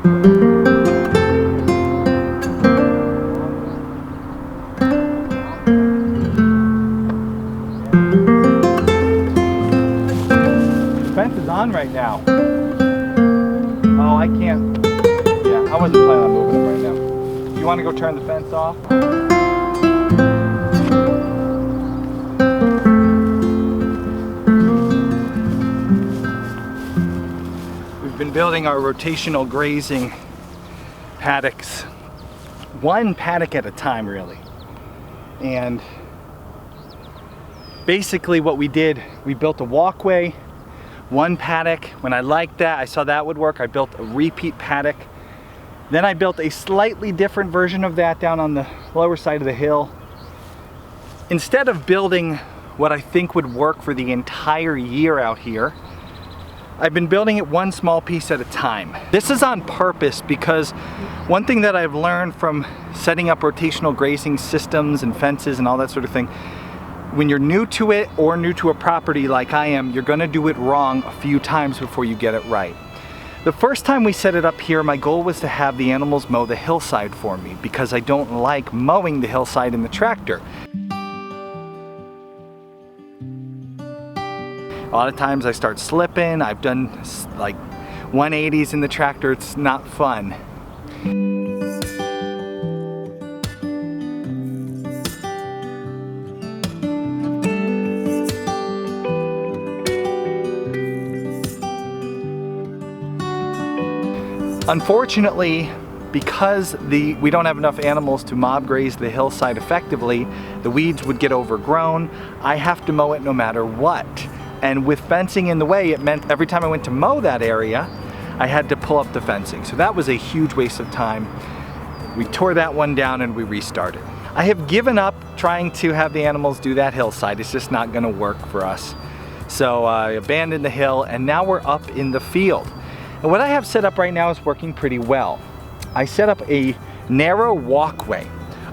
The fence is on right now. Oh, I can't. Yeah, I wasn't planning on moving it right now. You want to go turn the fence off? We've been building our rotational grazing paddocks, one paddock at a time really. And basically what we did, we built a walkway, one paddock. When I liked that, I saw that would work, I built a repeat paddock. Then I built a slightly different version of that down on the lower side of the hill. Instead of building what I think would work for the entire year out here, I've been building it one small piece at a time. This is on purpose because one thing that I've learned from setting up rotational grazing systems and fences and all that sort of thing, when you're new to it or new to a property like I am, you're gonna do it wrong a few times before you get it right. The first time we set it up here, my goal was to have the animals mow the hillside for me because I don't like mowing the hillside in the tractor. A lot of times I start slipping. I've done like 180s in the tractor. It's not fun. Unfortunately, because we don't have enough animals to mob graze the hillside effectively, the weeds would get overgrown. I have to mow it no matter what. And with fencing in the way, it meant every time I went to mow that area, I had to pull up the fencing. So that was a huge waste of time. We tore that one down and we restarted. I have given up trying to have the animals do that hillside. It's just not gonna work for us. So I abandoned the hill and now we're up in the field. And what I have set up right now is working pretty well. I set up a narrow walkway.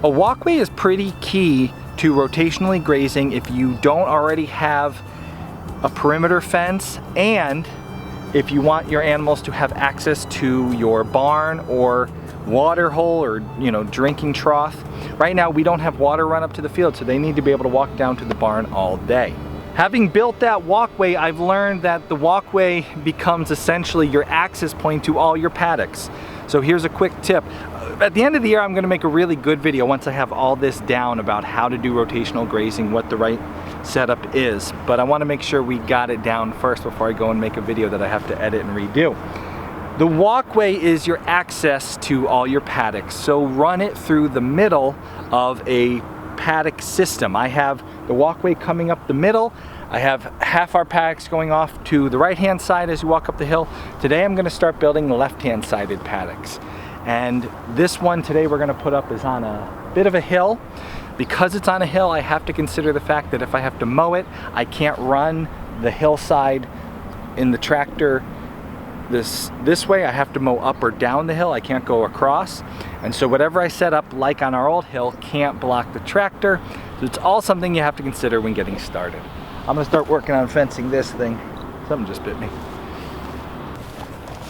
A walkway is pretty key to rotationally grazing if you don't already have a perimeter fence, and if you want your animals to have access to your barn or water hole or drinking trough. Right now we don't have water run up to the field, so they need to be able to walk down to the barn all day. Having built that walkway, I've learned that the walkway becomes essentially your access point to all your paddocks. So here's a quick tip. At the end of the year, I'm gonna make a really good video once I have all this down about how to do rotational grazing, what the right setup is. But I wanna make sure we got it down first before I go and make a video that I have to edit and redo. The walkway is your access to all your paddocks. So run it through the middle of a paddock system. I have the walkway coming up the middle. I have half our paddocks going off to the right-hand side as you walk up the hill. Today I'm gonna start building the left-hand sided paddocks. And this one today we're gonna put up is on a bit of a hill. Because it's on a hill, I have to consider the fact that if I have to mow it, I can't run the hillside in the tractor this way. I have to mow up or down the hill. I can't go across. And so whatever I set up, like on our old hill, can't block the tractor. So it's all something you have to consider when getting started. I'm gonna start working on fencing this thing. Something just bit me.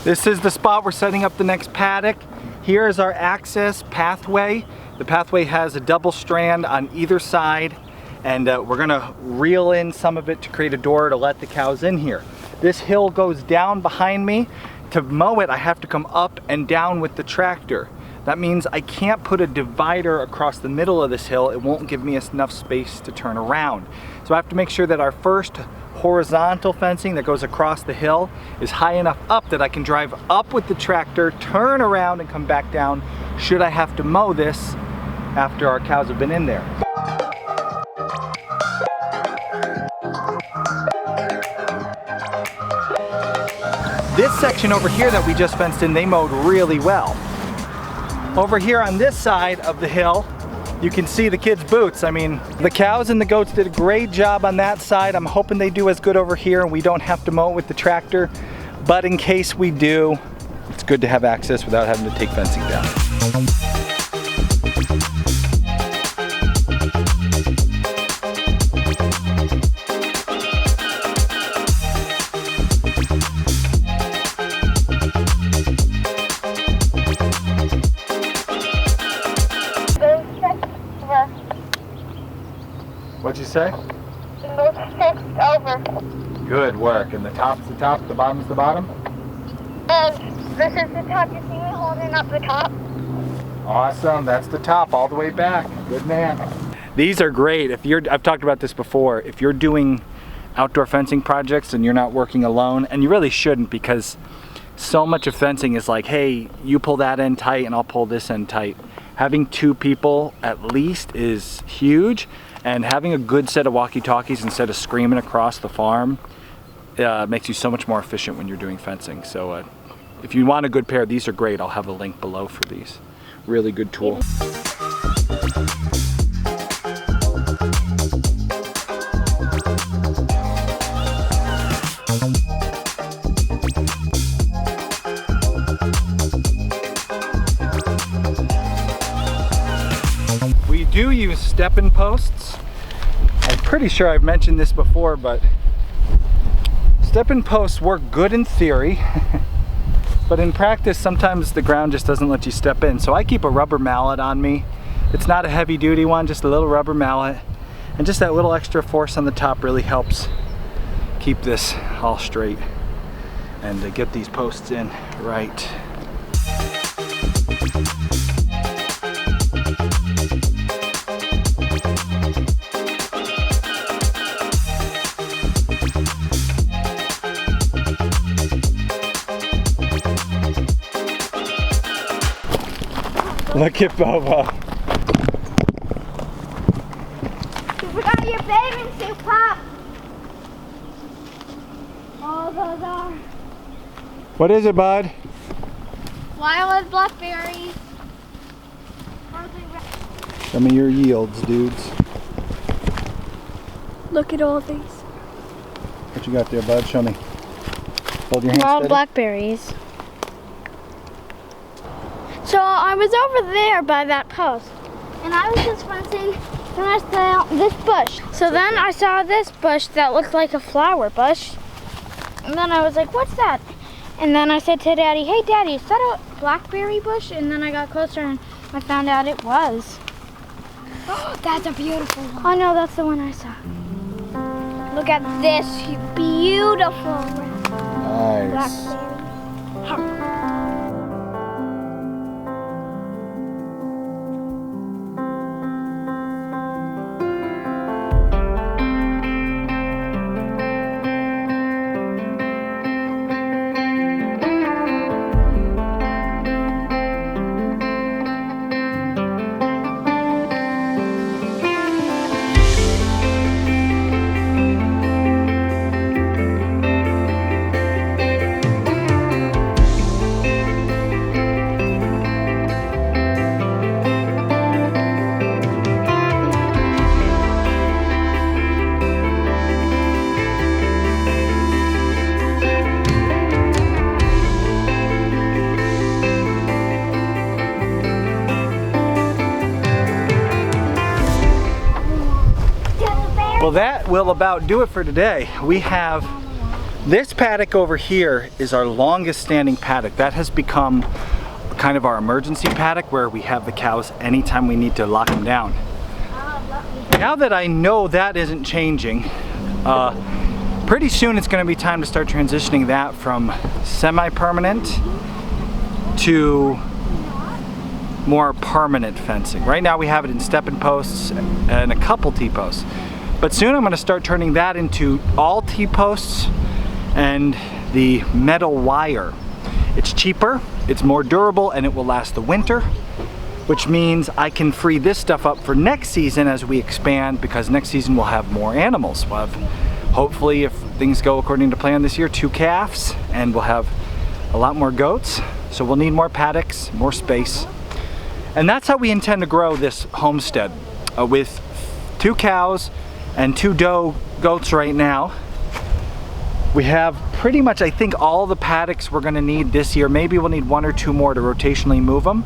This is the spot we're setting up the next paddock. Here is our access pathway. The pathway has a double strand on either side, and we're gonna reel in some of it to create a door to let the cows in here. This hill goes down behind me. To mow it, I have to come up and down with the tractor. That means I can't put a divider across the middle of this hill. It won't give me enough space to turn around. So I have to make sure that our first horizontal fencing that goes across the hill is high enough up that I can drive up with the tractor, turn around and come back down should I have to mow this after our cows have been in there. This section over here that we just fenced in, they mowed really well. Over here on this side of the hill, you can see the kids' boots. I mean, the cows and the goats did a great job on that side. I'm hoping they do as good over here and we don't have to mow it with the tractor. But in case we do, it's good to have access without having to take fencing down. you say? Those 6 over. Good work. And the top's the top, the bottom's the bottom? And this is the top. You see me holding up the top? Awesome. That's the top all the way back. Good man. These are great. I've talked about this before. If you're doing outdoor fencing projects and you're not working alone, and you really shouldn't, because so much of fencing is like, hey, you pull that end tight and I'll pull this end tight. Having 2 people at least is huge, and having a good set of walkie-talkies instead of screaming across the farm makes you so much more efficient when you're doing fencing. So if you want a good pair, these are great. I'll have a link below for these. Really good tool. We do use stepping posts. I'm pretty sure I've mentioned this before, but stepping posts work good in theory, but in practice sometimes the ground just doesn't let you step in. So I keep a rubber mallet on me. It's not a heavy duty one, just a little rubber mallet, and just that little extra force on the top really helps keep this all straight and to get these posts in right. Look at Bobo. You forgot your bathing suit, Pop. All those are What is it, bud? wild blackberries. Some of your yields, dudes. Look at all these. What you got there, bud? Show me. Hold your hand Wild steady. blackberries. So I was over there by that post, and I was just fencing, and I saw this bush. So then I saw this bush that looked like a flower bush, and then I was like, what's that? And then I said to Daddy, hey Daddy, is that a blackberry bush? And then I got closer and I found out it was. Oh, that's a beautiful one. Oh no, that's the one I saw. Look at this beautiful Nice. blackberry. Well, that will about do it for today. We have this paddock over here is our longest standing paddock. That has become kind of our emergency paddock where we have the cows anytime we need to lock them down. Now that I know that isn't changing, pretty soon it's going to be time to start transitioning that from semi-permanent to more permanent fencing. Right now we have it in stepping posts and a couple T-posts. But soon I'm going to start turning that into all T-posts and the metal wire. It's cheaper, it's more durable, and it will last the winter, which means I can free this stuff up for next season as we expand, because next season we'll have more animals. We'll have, hopefully, if things go according to plan this year, 2 calves, and we'll have a lot more goats. So we'll need more paddocks, more space. And that's how we intend to grow this homestead, with 2 cows and 2 doe goats right now. We have pretty much, I think, all the paddocks we're gonna need this year. Maybe we'll need 1 or 2 more to rotationally move them.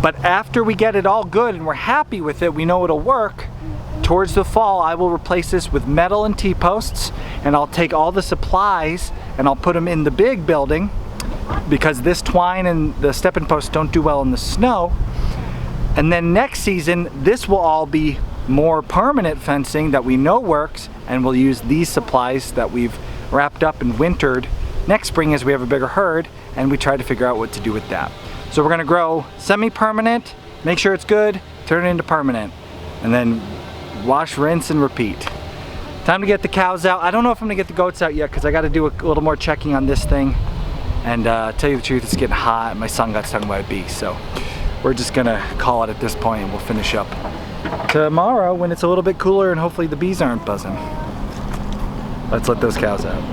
But after we get it all good and we're happy with it, we know it'll work, towards the fall I will replace this with metal and T-posts, and I'll take all the supplies and I'll put them in the big building, because this twine and the stepping posts don't do well in the snow. And then next season, this will all be more permanent fencing that we know works, and we'll use these supplies that we've wrapped up and wintered next spring as we have a bigger herd, and we try to figure out what to do with that. So we're gonna grow semi-permanent, make sure it's good, turn it into permanent, and then wash, rinse, and repeat. Time to get the cows out. I don't know if I'm gonna get the goats out yet because I gotta do a little more checking on this thing. And tell you the truth, it's getting hot and my son got stung by a bee. So we're just gonna call it at this point and we'll finish up tomorrow when it's a little bit cooler and hopefully the bees aren't buzzing. Let's let those cows out.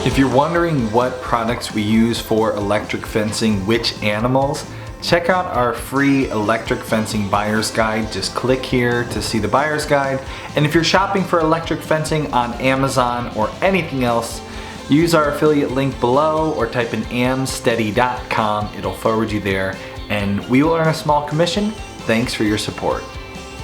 If you're wondering what products we use for electric fencing, which animals, check out our free electric fencing buyer's guide. Just click here to see the buyer's guide. And if you're shopping for electric fencing on Amazon or anything else, use our affiliate link below or type in amsteady.com. It'll forward you there and we will earn a small commission. Thanks for your support.